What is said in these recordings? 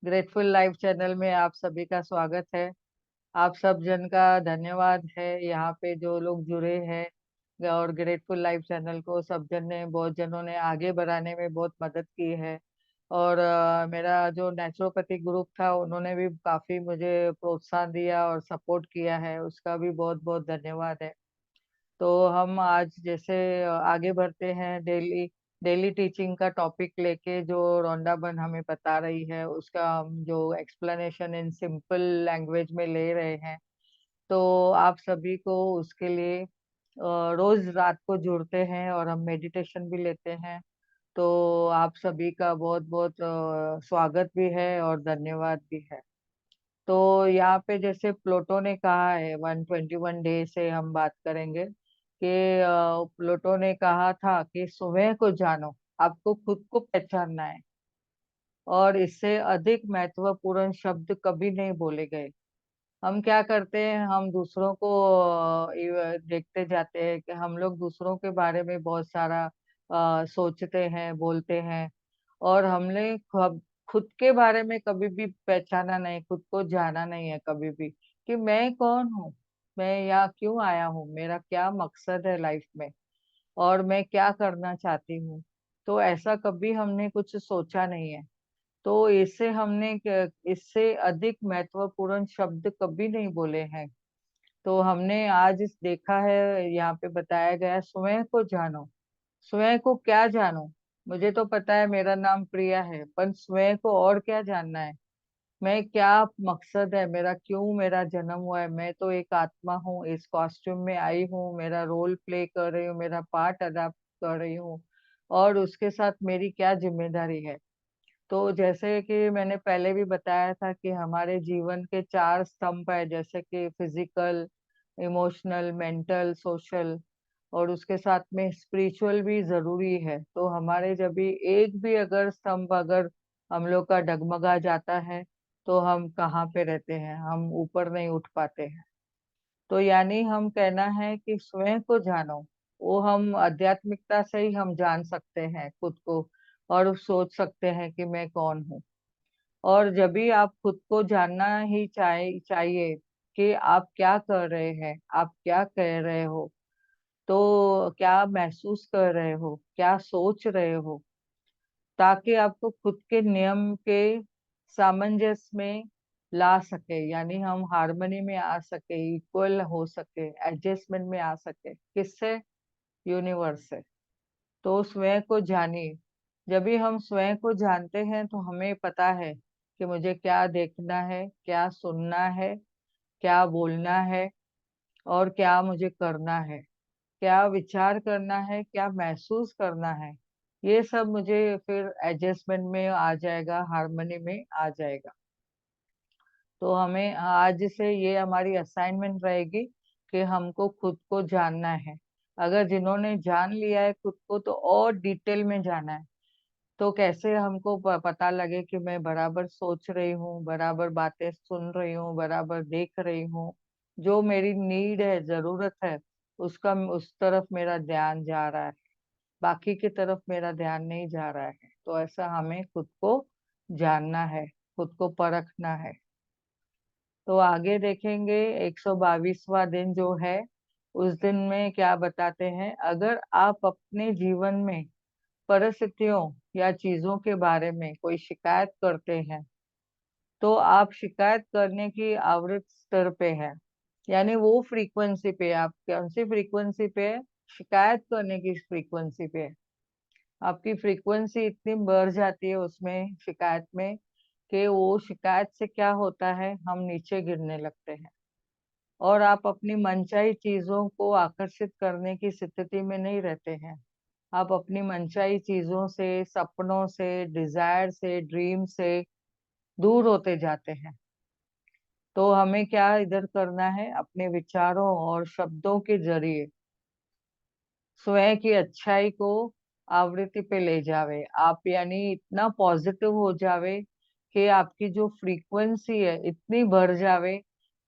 Grateful life channel में आप सभी का स्वागत है। आप सब जन का धन्यवाद है यहाँ पे जो लोग जुड़े हैं और ग्रेटफुल लाइफ चैनल को सब जन ने बहुत जनों ने आगे बढ़ाने में बहुत मदद की है। और मेरा जो नेचुरोपैथिक ग्रुप था उन्होंने भी काफी मुझे प्रोत्साहन दिया और सपोर्ट किया है, उसका भी बहुत बहुत धन्यवाद है। तो हम आज जैसे आगे बढ़ते हैं, डेली डेली टीचिंग का टॉपिक लेके जो रोंडाबन हमें बता रही है उसका हम जो एक्सप्लेनेशन इन सिंपल लैंग्वेज में ले रहे हैं। तो आप सभी को उसके लिए रोज रात को जुड़ते हैं और हम मेडिटेशन भी लेते हैं। तो आप सभी का बहुत बहुत स्वागत भी है और धन्यवाद भी है। तो यहाँ पे जैसे प्लूटो ने कहा है 121 डे से हम बात करेंगे कि प्लूटो ने कहा था कि स्वयं को जानो, आपको खुद को पहचानना है। और इससे अधिक महत्वपूर्ण शब्द कभी नहीं बोले गए। हम क्या करते हैं, हम दूसरों को देखते जाते हैं कि हम लोग दूसरों के बारे में बहुत सारा सोचते हैं, बोलते हैं। और हमने खुद के बारे में कभी भी पहचाना नहीं, खुद को जाना नहीं है कभी भी कि मैं कौन हूँ, मैं यहाँ क्यों आया हूँ, मेरा क्या मकसद है लाइफ में, और मैं क्या करना चाहती हूँ। तो ऐसा कभी हमने कुछ सोचा नहीं है। तो इससे इससे अधिक महत्वपूर्ण शब्द कभी नहीं बोले हैं। तो हमने आज इस देखा है, यहाँ पे बताया गया है, स्वयं को जानो। स्वयं को क्या जानो? मुझे तो पता है मेरा नाम प्रिया है, पर स्वयं को और क्या जानना है? मैं क्या मकसद है मेरा, क्यों मेरा जन्म हुआ है? मैं तो एक आत्मा हूँ, इस कॉस्ट्यूम में आई हूँ, मेरा रोल प्ले कर रही हूँ, मेरा पार्ट अदा कर रही हूँ। और उसके साथ मेरी क्या जिम्मेदारी है? तो जैसे कि मैंने पहले भी बताया था कि हमारे जीवन के चार स्तंभ है, जैसे कि फिजिकल, इमोशनल, मेंटल, सोशल, और उसके साथ में स्पिरिचुअल भी जरूरी है। तो हमारे जब भी एक भी अगर स्तंभ अगर हम लोग का डगमगा जाता है तो हम कहाँ पे रहते हैं, हम ऊपर नहीं उठ पाते हैं। तो यानी हम कहना है कि स्वयं को जानो, वो हम आध्यात्मिकता से ही हम जान सकते हैं खुद को, और सोच सकते हैं कि मैं कौन हूँ। और जब भी आप खुद को जानना ही चाहिए कि आप क्या कर रहे हैं, आप क्या कह रहे हो, तो क्या महसूस कर रहे हो, क्या सोच रहे हो, ताकि आपको खुद के नियम के सामंजस्य में ला सके, यानी हम हार्मनी में आ सके, इक्वल हो सके, एडजस्टमेंट में आ सके। किससे? यूनिवर्स से। तो स्वयं को जानिए। जब भी हम स्वयं को जानते हैं तो हमें पता है कि मुझे क्या देखना है, क्या सुनना है, क्या बोलना है, और क्या मुझे करना है, क्या विचार करना है, क्या महसूस करना है। ये सब मुझे फिर एडजस्टमेंट में आ जाएगा, हार्मनी में आ जाएगा। तो हमें आज से ये हमारी असाइनमेंट रहेगी कि हमको खुद को जानना है। अगर जिन्होंने जान लिया है खुद को तो और डिटेल में जाना है। तो कैसे हमको पता लगे कि मैं बराबर सोच रही हूँ, बराबर बातें सुन रही हूँ, बराबर देख रही हूँ, जो मेरी नीड है, जरूरत है, उसका उस तरफ मेरा ध्यान जा रहा है, बाकी की तरफ मेरा ध्यान नहीं जा रहा है। तो ऐसा हमें खुद को जानना है, खुद को परखना है। तो आगे देखेंगे 122वां दिन जो है, उस दिन में क्या बताते हैं, अगर आप अपने जीवन में परिस्थितियों या चीजों के बारे में कोई शिकायत करते हैं तो आप शिकायत करने की आवृत्ति स्तर पे है, यानी वो फ्रीक्वेंसी पे, आप कौन सी फ्रीक्वेंसी पे है? शिकायत करने की फ्रीक्वेंसी पे है। आपकी फ्रीक्वेंसी इतनी बढ़ जाती है उसमें, शिकायत में, कि वो शिकायत से क्या होता है, हम नीचे गिरने लगते हैं। और आप अपनी मनचाही चीजों को आकर्षित करने की स्थिति में नहीं रहते हैं। आप अपनी मनचाही चीजों से, सपनों से, डिजायर से, ड्रीम से दूर होते जाते हैं। तो हमें क्या इधर करना है, अपने विचारों और शब्दों के जरिए स्वयं की अच्छाई को आवृत्ति पे ले जावे आप, यानी इतना पॉजिटिव हो जावे कि आपकी जो फ्रीक्वेंसी है इतनी बढ़ जावे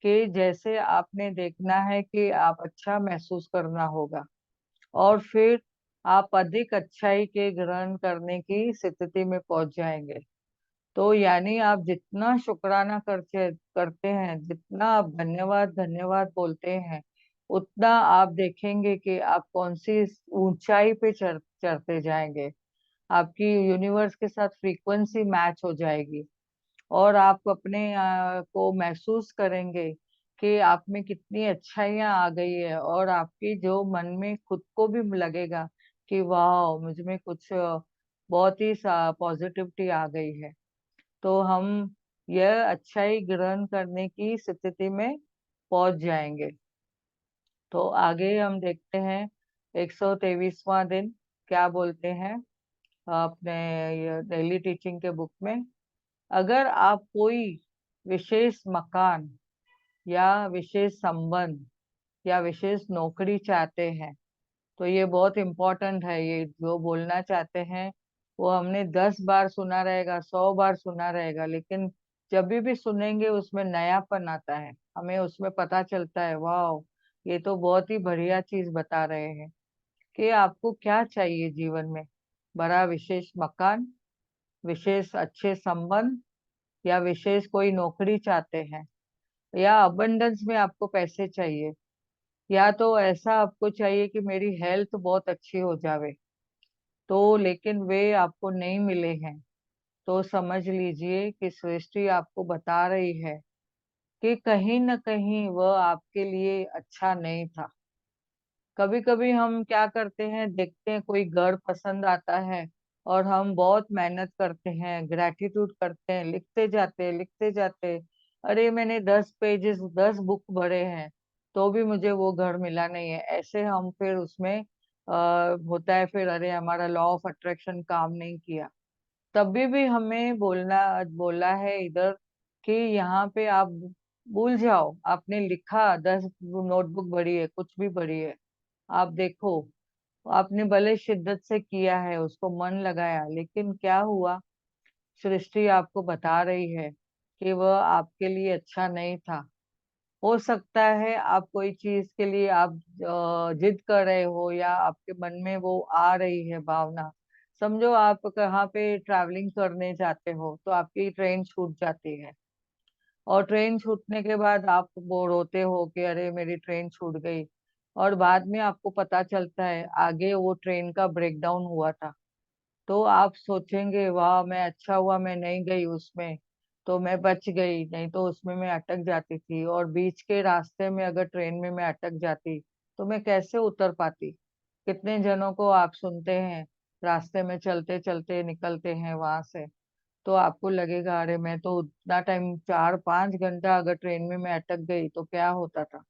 कि जैसे आपने देखना है कि आप अच्छा महसूस करना होगा। और फिर आप अधिक अच्छाई के ग्रहण करने की स्थिति में पहुंच जाएंगे। तो यानी आप जितना शुक्राना करते करते हैं, जितना आप धन्यवाद धन्यवाद बोलते हैं, उतना आप देखेंगे कि आप कौन सी ऊंचाई पे चढ़ते जाएंगे। आपकी यूनिवर्स के साथ फ्रीक्वेंसी मैच हो जाएगी, और आप अपने को महसूस करेंगे कि आप में कितनी अच्छाइयाँ आ गई है, और आपकी जो मन में खुद को भी लगेगा कि वाह, मुझ में कुछ बहुत ही पॉजिटिविटी आ गई है। तो हम यह अच्छाई ग्रहण करने की स्थिति में पहुंच जाएंगे। तो आगे हम देखते हैं 123वां दिन क्या बोलते हैं अपने डेली टीचिंग के बुक में। अगर आप कोई विशेष मकान या विशेष संबंध या विशेष नौकरी चाहते हैं, तो ये बहुत इम्पोर्टेंट है। ये जो बोलना चाहते हैं वो हमने 10 बार सुना रहेगा, 100 बार सुना रहेगा, लेकिन जब भी सुनेंगे उसमें नयापन आता है। हमें उसमें पता चलता है, वाह, ये तो बहुत ही बढ़िया चीज बता रहे हैं कि आपको क्या चाहिए जीवन में। बड़ा विशेष मकान, विशेष अच्छे संबंध, या विशेष कोई नौकरी चाहते हैं, या अबंडेंस में आपको पैसे चाहिए, या तो ऐसा आपको चाहिए कि मेरी हेल्थ बहुत अच्छी हो जावे, तो लेकिन वे आपको नहीं मिले हैं। तो समझ लीजिए कि सृष्टि आपको बता रही है कि कहीं न कहीं वह आपके लिए अच्छा नहीं था। कभी कभी हम क्या करते हैं, देखते हैं कोई घर पसंद आता है, और हम बहुत मेहनत करते हैं, ग्रेटिट्यूड करते हैं, लिखते जाते। अरे मैंने 10 पेजेस 10 बुक भरे हैं, तो भी मुझे वो घर मिला नहीं है। ऐसे हम फिर उसमें होता है, फिर अरे हमारा लॉ ऑफ अट्रैक्शन काम नहीं किया। तभी भी हमें बोला है इधर कि यहाँ पे आप भूल जाओ, आपने लिखा 10 नोटबुक भरी है, कुछ भी भरी है, आप देखो, आपने भले शिद्दत से किया है, उसको मन लगाया, लेकिन क्या हुआ, सृष्टि आपको बता रही है कि वह आपके लिए अच्छा नहीं था। हो सकता है आप कोई चीज के लिए आप जिद कर रहे हो, या आपके मन में वो आ रही है भावना। समझो आप कहाँ पे ट्रैवलिंग करने जाते हो, तो आपकी ट्रेन छूट जाती है, और ट्रेन छूटने के बाद आप वो रोते हो कि अरे मेरी ट्रेन छूट गई, और बाद में आपको पता चलता है आगे वो ट्रेन का ब्रेकडाउन हुआ था। तो आप सोचेंगे, वाह, मैं अच्छा हुआ मैं नहीं गई उसमें, तो मैं बच गई, नहीं तो उसमें मैं अटक जाती थी। और बीच के रास्ते में अगर ट्रेन में मैं अटक जाती, तो मैं कैसे उतर पाती। कितने जनों को आप सुनते हैं, रास्ते में चलते चलते निकलते हैं वहां से, तो आपको लगेगा अरे मैं तो उतना टाइम 4-5 घंटा अगर ट्रेन में मैं अटक गई तो क्या होता था।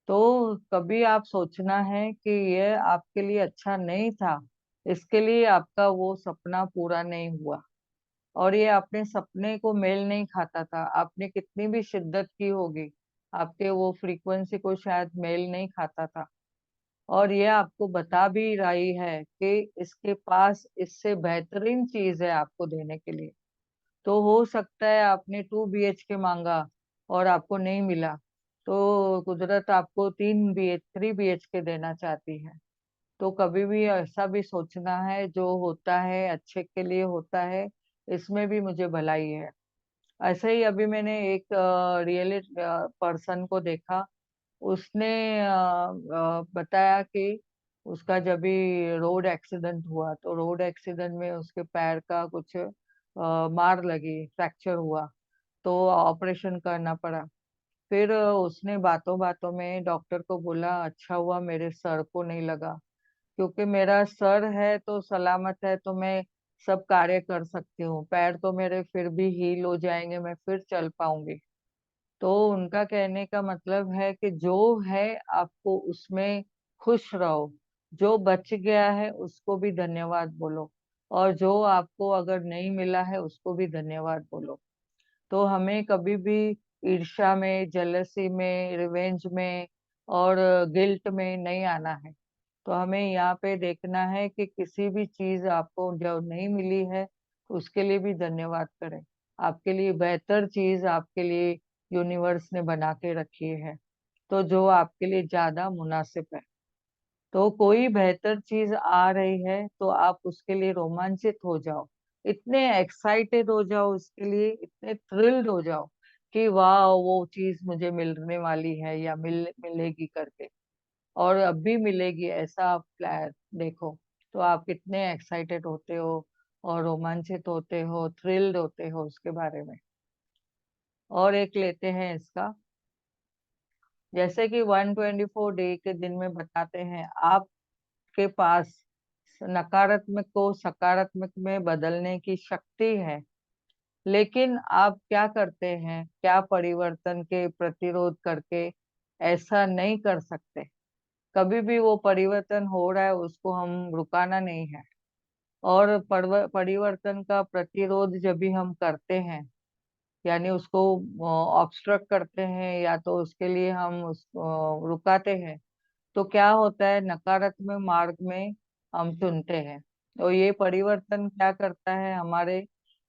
तो कभी आप सोचना है कि ये आपके लिए अच्छा नहीं था, इसके लिए आपका वो सपना पूरा नहीं हुआ, और ये अपने सपने को मेल नहीं खाता था, आपने कितनी भी शिद्दत की होगी, आपके वो फ्रीक्वेंसी को शायद मेल नहीं खाता था। और ये आपको बता भी रही है कि इसके पास इससे बेहतरीन चीज है आपको देने के लिए। तो हो सकता है आपने 2 BHK मांगा और आपको नहीं मिला, तो कुदरत आपको 3 BH 3 BHK देना चाहती है। तो कभी भी ऐसा भी सोचना है, जो होता है अच्छे के लिए होता है, इसमें भी मुझे भलाई है। ऐसे ही अभी मैंने एक रियल पर्सन को देखा। उसने बताया कि उसका जब भी रोड एक्सीडेंट हुआ, तो रोड एक्सीडेंट में उसके पैर का कुछ मार लगी, फ्रैक्चर हुआ, तो ऑपरेशन करना पड़ा। फिर उसने बातों बातों में डॉक्टर को बोला, अच्छा हुआ मेरे सर को नहीं लगा, क्योंकि मेरा सर है तो सलामत है, तो मैं सब कार्य कर सकती हूँ, पैर तो मेरे फिर भी हील हो जाएंगे, मैं फिर चल पाऊंगी। तो उनका कहने का मतलब है कि जो है आपको उसमें खुश रहो, जो बच गया है उसको भी धन्यवाद बोलो, और जो आपको अगर नहीं मिला है उसको भी धन्यवाद बोलो। तो हमें कभी भी ईर्ष्या में, जेलसी में, रिवेंज में और गिल्ट में नहीं आना है। तो हमें यहाँ पे देखना है कि किसी भी चीज आपको जो नहीं मिली है, उसके लिए भी धन्यवाद करें। आपके लिए बेहतर चीज आपके लिए यूनिवर्स ने बना के रखी है, तो जो आपके लिए ज्यादा मुनासिब है। तो कोई बेहतर चीज आ रही है तो आप उसके लिए रोमांचित हो जाओ, इतने एक्साइटेड हो जाओ उसके लिए, इतने थ्रिल्ड हो जाओ कि वाह वो चीज मुझे मिलने वाली है या मिलेगी करके, और अब भी मिलेगी ऐसा आप प्लान देखो, तो आप कितने एक्साइटेड होते हो और रोमांचित होते हो, थ्रिल्ड होते हो उसके बारे में। और एक लेते हैं इसका, जैसे कि 124 डे के दिन में बताते हैं आपके पास नकारात्मक को सकारात्मक में बदलने की शक्ति है, लेकिन आप क्या करते हैं, क्या परिवर्तन के प्रतिरोध करके ऐसा नहीं कर सकते। कभी भी वो परिवर्तन हो रहा है उसको हम रुकाना नहीं है, और परिवर्तन का प्रतिरोध जब भी हम करते हैं, यानी उसको ऑब्स्ट्रक्ट करते हैं या तो उसके लिए हम उसको रुकाते हैं, तो क्या होता है, नकारात्मक मार्ग में हम चुनते हैं। तो ये परिवर्तन क्या करता है हमारे,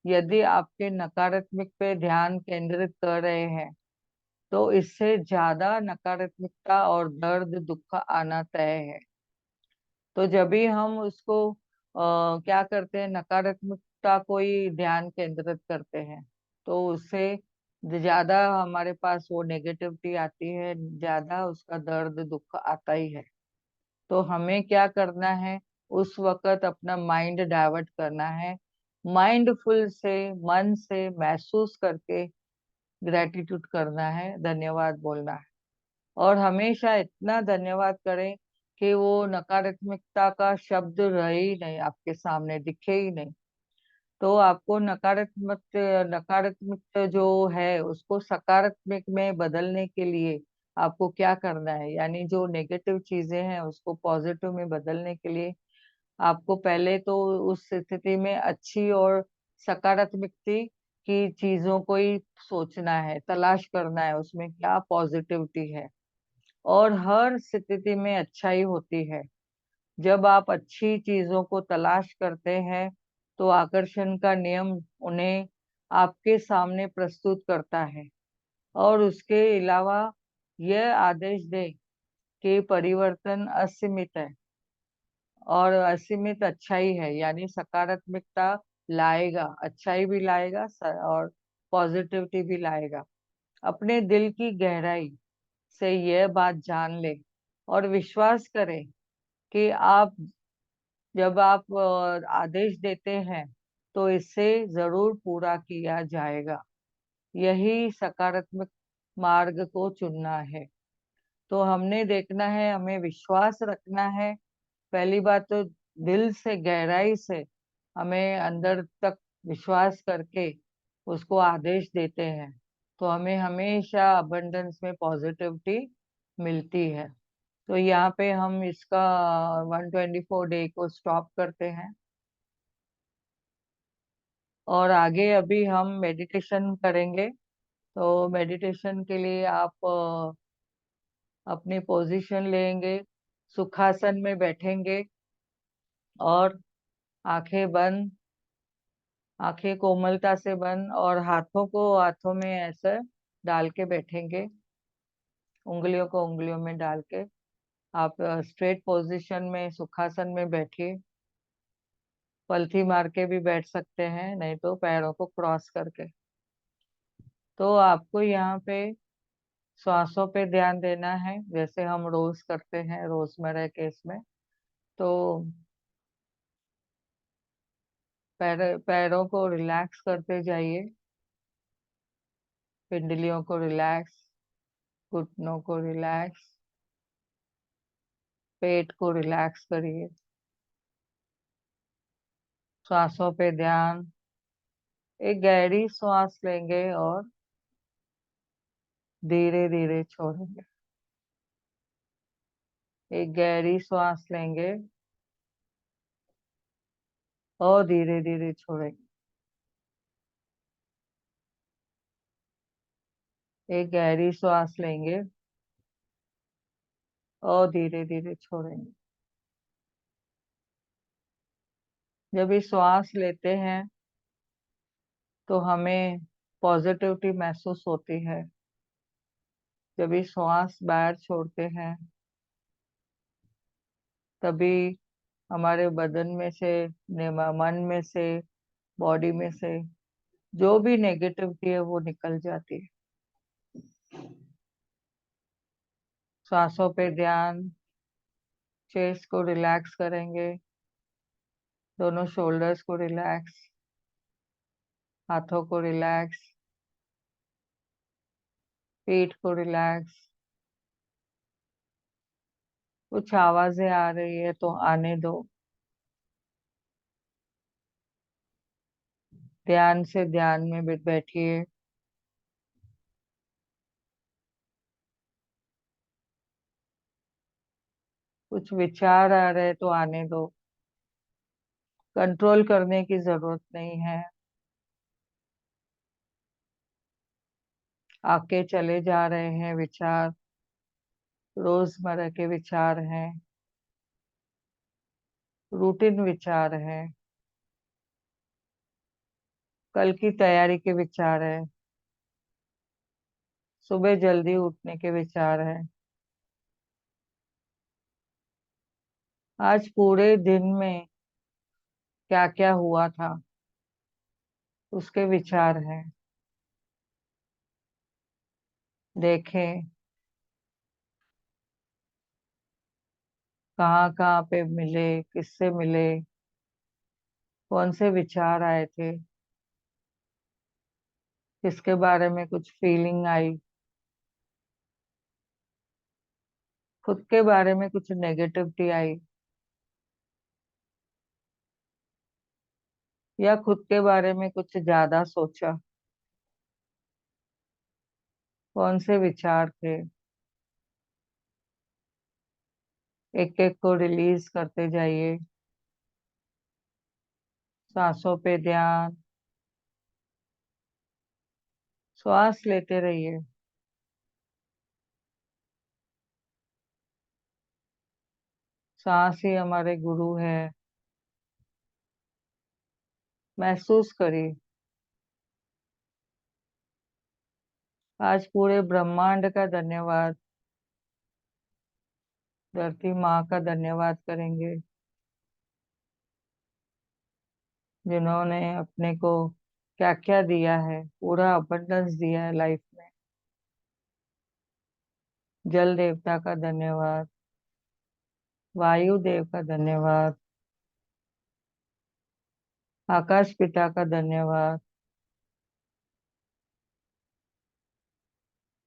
यदि आपके नकारात्मक पे ध्यान केंद्रित कर रहे हैं तो इससे ज्यादा नकारात्मकता और दर्द दुख आना तय है। तो जब भी हम उसको क्या करते हैं, नकारात्मकता को ही ध्यान केंद्रित करते हैं, तो उससे ज्यादा हमारे पास वो नेगेटिविटी आती है, ज्यादा उसका दर्द दुख आता ही है। तो हमें क्या करना है, उस वक्त अपना माइंड डाइवर्ट करना है, माइंडफुल से, मन से महसूस करके ग्रेटिट्यूड करना है, धन्यवाद बोलना है। और हमेशा इतना धन्यवाद करें कि वो नकारात्मकता का शब्द रहे ही नहीं, आपके सामने दिखे ही नहीं। तो आपको नकारात्मक नकारात्मक जो है उसको सकारात्मक में बदलने के लिए आपको क्या करना है, यानी जो नेगेटिव चीजें हैं उसको पॉजिटिव में बदलने के लिए आपको पहले तो उस स्थिति में अच्छी और सकारात्मकता की चीजों को ही सोचना है, तलाश करना है उसमें क्या पॉजिटिविटी है। और हर स्थिति में अच्छाई होती है। जब आप अच्छी चीजों को तलाश करते हैं तो आकर्षण का नियम उन्हें आपके सामने प्रस्तुत करता है, और उसके अलावा यह आदेश दे कि परिवर्तन असीमित है और असीमित अच्छाई है, यानी सकारात्मकता लाएगा, अच्छाई भी लाएगा और पॉजिटिविटी भी लाएगा। अपने दिल की गहराई से यह बात जान ले और विश्वास करें कि आप जब आप आदेश देते हैं तो इसे जरूर पूरा किया जाएगा। यही सकारात्मक मार्ग को चुनना है। तो हमने देखना है, हमें विश्वास रखना है। पहली बात तो दिल से, गहराई से हमें अंदर तक विश्वास करके उसको आदेश देते हैं, तो हमें हमेशा अबंडेंस में पॉजिटिविटी मिलती है। तो यहाँ पे हम इसका 124 डे को स्टॉप करते हैं, और आगे अभी हम मेडिटेशन करेंगे। तो मेडिटेशन के लिए आप अपनी पोजीशन लेंगे, सुखासन में बैठेंगे और आंखें बंद, आंखें कोमलता से बंद, और हाथों को हाथों में ऐसे डाल के बैठेंगे, उंगलियों को उंगलियों में डाल के। आप स्ट्रेट पोजीशन में सुखासन में बैठिए, पलथी मार के भी बैठ सकते हैं, नहीं तो पैरों को क्रॉस करके। तो आपको यहाँ पे श्वासों पे ध्यान देना है, जैसे हम रोज करते हैं रोजमर्रा के इसमें। तो पैरों को रिलैक्स करते जाइए, पिंडलियों को रिलैक्स, घुटनों को रिलैक्स, पेट को रिलैक्स करिए। श्वासों पे ध्यान, एक गहरी श्वास लेंगे और धीरे धीरे छोड़ेंगे। एक गहरी श्वास लेंगे और धीरे धीरे छोड़ेंगे। एक गहरी श्वास लेंगे और धीरे धीरे छोड़ेंगे। जब ये श्वास लेते हैं तो हमें पॉजिटिविटी महसूस होती है, जब ये श्वास बाहर छोड़ते हैं तभी हमारे बदन में से, मन में से बॉडी में से जो भी नेगेटिविटी है वो निकल जाती है। सांसों पे ध्यान। चेस्ट को रिलैक्स करेंगे। दोनों शोल्डर्स को रिलैक्स। हाथों को रिलैक्स। पीठ को रिलैक्स। कुछ आवाजें आ रही है तो आने दो। ध्यान से ध्यान में बैठिए। कुछ विचार आ रहे तो आने दो। कंट्रोल करने की जरूरत नहीं है। आके चले जा रहे हैं विचार। रोजमर्रा के विचार हैं। रूटीन विचार हैं। कल की तैयारी के विचार है। सुबह जल्दी उठने के विचार है। आज पूरे दिन में क्या क्या हुआ था उसके विचार हैं। देखें कहाँ कहाँ पे मिले, किससे मिले, कौन से विचार आए थे, किसके बारे में कुछ फीलिंग आई, खुद के बारे में कुछ नेगेटिविटी आई, या खुद के बारे में कुछ ज्यादा सोचा। कौन से विचार थे। एक एक को रिलीज करते जाइए। सांसों पे ध्यान। श्वास लेते रहिए। सांस ही हमारे गुरु है। महसूस करिए। आज पूरे ब्रह्मांड का धन्यवाद। धरती माँ का धन्यवाद करेंगे जिन्होंने अपने को क्या क्या दिया है, पूरा अबंडेंस दिया है लाइफ में। जल देवता का धन्यवाद। वायु देव का धन्यवाद। आकाश पिता का धन्यवाद।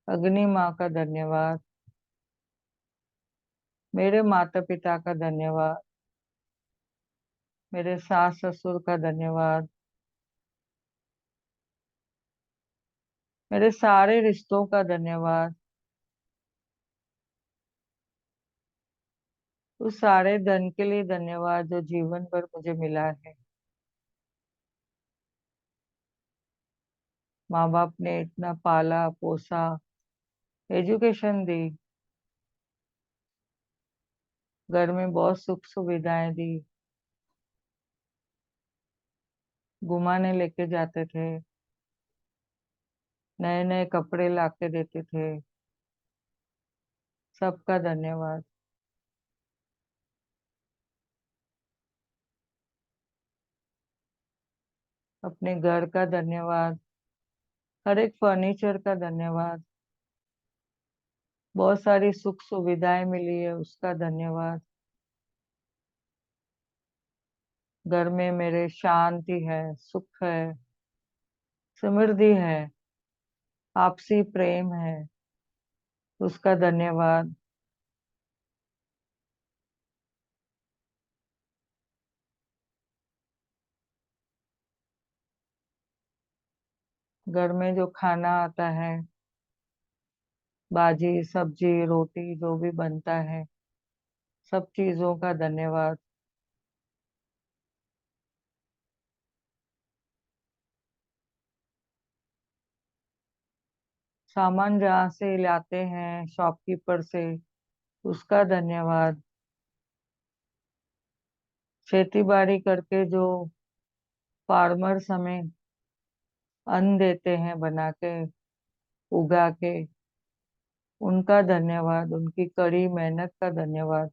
अग्नि माँ का धन्यवाद। मेरे माता पिता का धन्यवाद। मेरे सास ससुर का धन्यवाद। मेरे सारे रिश्तों का धन्यवाद। उस सारे धन के लिए धन्यवाद जो जीवन भर मुझे मिला है। माँ बाप ने इतना पाला पोसा, एजुकेशन दी, घर में बहुत सुख सुविधाएं दी, घुमाने लेके जाते थे, नए नए कपड़े लाके देते थे। सबका धन्यवाद। अपने घर का धन्यवाद। हर एक फर्नीचर का धन्यवाद। बहुत सारी सुख सुविधाएं मिली है उसका धन्यवाद। घर में मेरे शांति है, सुख है, समृद्धि है, आपसी प्रेम है, उसका धन्यवाद। घर में जो खाना आता है, भाजी सब्जी रोटी जो भी बनता है, सब चीजों का धन्यवाद। सामान जहाँ से लाते हैं शॉपकीपर से, उसका धन्यवाद। खेती बाड़ी करके जो फार्मर्स हमें अन्न देते हैं बना के, उगा के, उनका धन्यवाद, उनकी कड़ी मेहनत का धन्यवाद।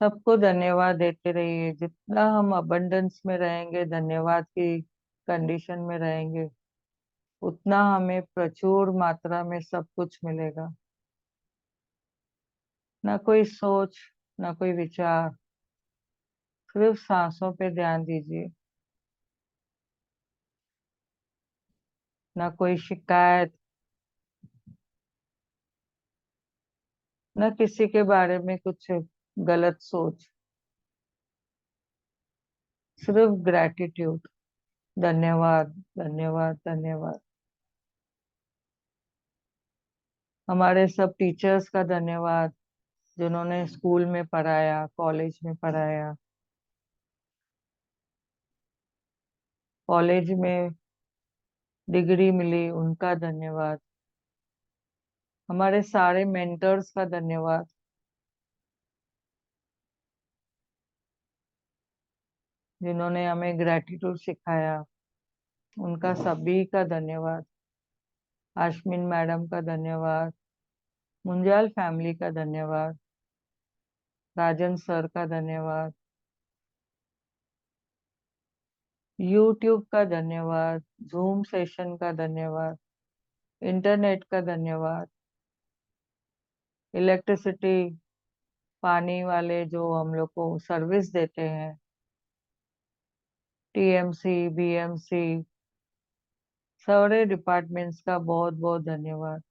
सबको धन्यवाद देते रहिए। जितना हम अबंडेंस में रहेंगे, धन्यवाद की कंडीशन में रहेंगे, उतना हमें प्रचुर मात्रा में सब कुछ मिलेगा। ना कोई सोच, ना कोई विचार, सिर्फ सांसों पे ध्यान दीजिए। ना कोई शिकायत, ना किसी के बारे में कुछ गलत सोच, सिर्फ ग्रैटिट्यूड। धन्यवाद, धन्यवाद, धन्यवाद। हमारे सब टीचर्स का धन्यवाद, जिन्होंने स्कूल में पढ़ाया, कॉलेज में पढ़ाया, कॉलेज में डिग्री मिली, उनका धन्यवाद। हमारे सारे मेंटर्स का धन्यवाद, जिन्होंने हमें ग्रैटिट्यूड सिखाया, उनका सभी का धन्यवाद। आश्मिन मैडम का धन्यवाद, मुंजाल फैमिली का धन्यवाद, राजन सर का धन्यवाद, यूट्यूब का धन्यवाद, जूम सेशन का धन्यवाद, इंटरनेट का धन्यवाद, इलेक्ट्रिसिटी, पानी वाले जो हम लोग को सर्विस देते हैं, टीएमसी, बीएमसी, सारे डिपार्टमेंट्स का बहुत बहुत धन्यवाद।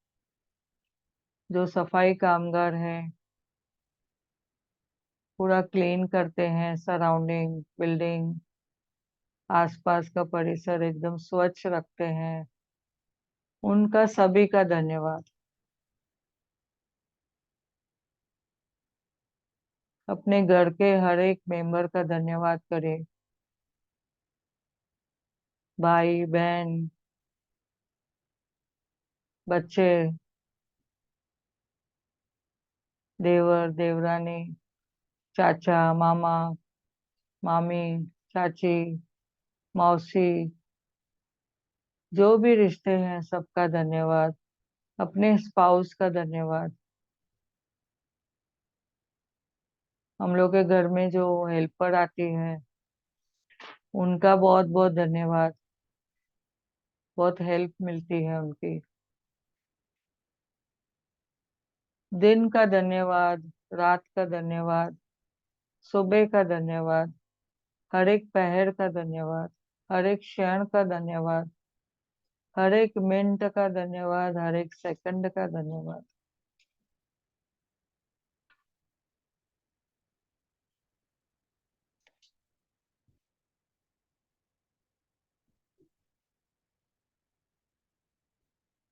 जो सफाई कामगार हैं, पूरा क्लीन करते हैं, सराउंडिंग, बिल्डिंग, आसपास का परिसर एकदम स्वच्छ रखते हैं, उनका सभी का धन्यवाद। अपने घर के हर एक मेंबर का धन्यवाद करें। भाई बहन, बच्चे, देवर देवरानी, चाचा, मामा, मामी, चाची, मौसी, जो भी रिश्ते हैं सबका धन्यवाद। अपने स्पाउस का धन्यवाद। हम लोग के घर में जो हेल्पर आती है, उनका बहुत बहुत धन्यवाद। बहुत हेल्प मिलती है उनकी। दिन का धन्यवाद, रात का धन्यवाद, सुबह का धन्यवाद, हर एक पहर का धन्यवाद, हर एक क्षण का धन्यवाद, हर एक मिनट का धन्यवाद, हर एक सेकंड का धन्यवाद।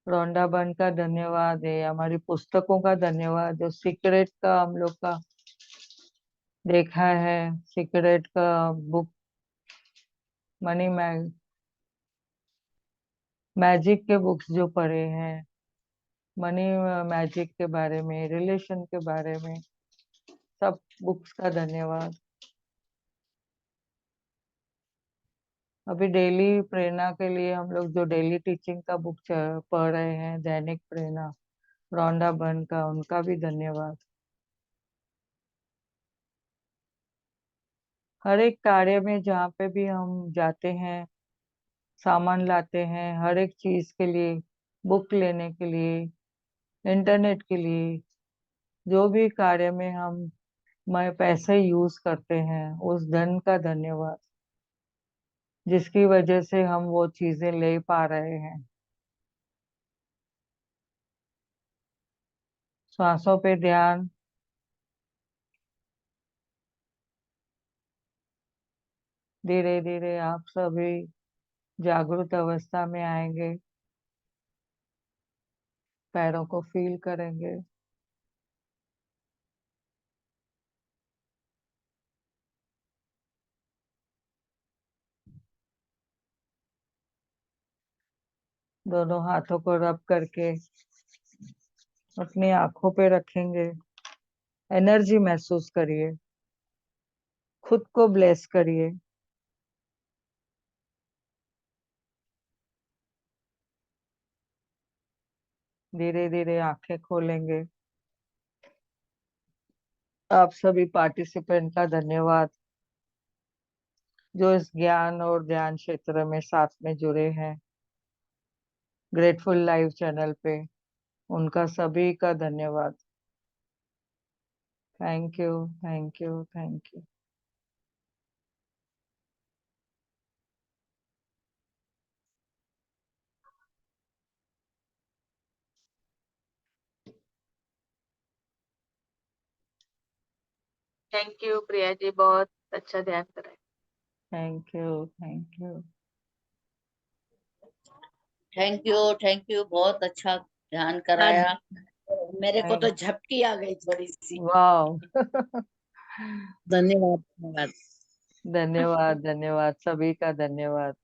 रोंडा बन का धन्यवाद है, हमारी पुस्तकों का धन्यवाद, जो सीक्रेट का हम लोग का देखा है, सीक्रेट का बुक, मनी मैजिक के बुक्स जो पढ़े हैं, मनी मैजिक के बारे में, रिलेशन के बारे में, सब बुक्स का धन्यवाद। अभी डेली प्रेरणा के लिए हम लोग जो डेली टीचिंग का बुक पढ़ रहे हैं, दैनिक प्रेरणा, रोंडा बन का, उनका भी धन्यवाद। हर एक कार्य में जहाँ पे भी हम जाते हैं, सामान लाते हैं, हर एक चीज के लिए, बुक लेने के लिए, इंटरनेट के लिए, जो भी कार्य में हम मैं पैसे यूज करते हैं, उस धन का धन्यवाद, जिसकी वजह से हम वो चीजें ले पा रहे हैं। सांसों पे ध्यान। धीरे धीरे आप सभी जागृत अवस्था में आएंगे, पैरों को फील करेंगे। दोनों हाथों को रब करके अपनी आंखों पे रखेंगे। एनर्जी महसूस करिए, खुद को ब्लेस करिए। धीरे धीरे आंखें खोलेंगे। आप सभी पार्टिसिपेंट का धन्यवाद जो इस ज्ञान और ध्यान क्षेत्र में साथ में जुड़े हैं ग्रेटफुल लाइव चैनल पे। उनका सभी का धन्यवाद। Thank you, thank you, thank you. Thank you Priya ji, बहुत अच्छा ध्यान कराया। Thank you, thank you. Thank you, बहुत अच्छा ध्यान कराया। मेरे को तो झपकी आ गई थोड़ी सी। वाह। धन्यवाद धन्यवाद। धन्यवाद, धन्यवाद, सभी का धन्यवाद।